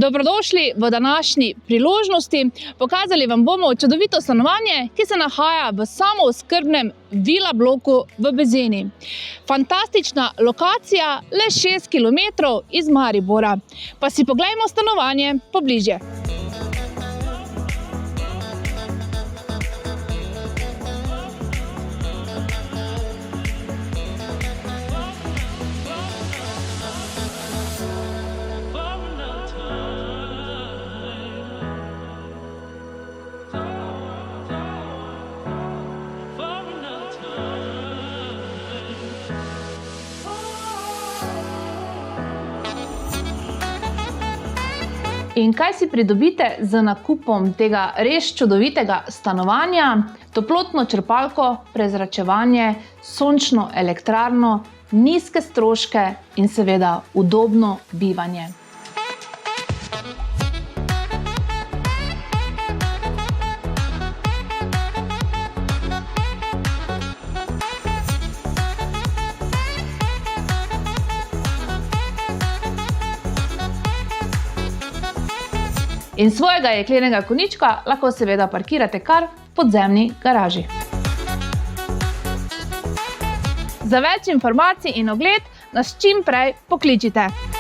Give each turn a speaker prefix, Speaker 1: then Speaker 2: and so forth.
Speaker 1: Dobrodošli v današnji priložnosti. Pokazali vam bomo čudovito stanovanje, ki se nahaja v samooskrbnem vila bloku v Bezeni. Fantastična lokacija, le 6 km iz Maribora. Pa si poglejmo stanovanje pobližje. In kaj si pridobite z nakupom tega res čudovitega stanovanja? Toplotno črpalko, prezračevanje, sončno elektrarno, nizke stroške in seveda udobno bivanje. In svojega jeklenega konjička lahko seveda parkirate kar v podzemni garaži. Za več informacij in ogled nas čim prej pokličite.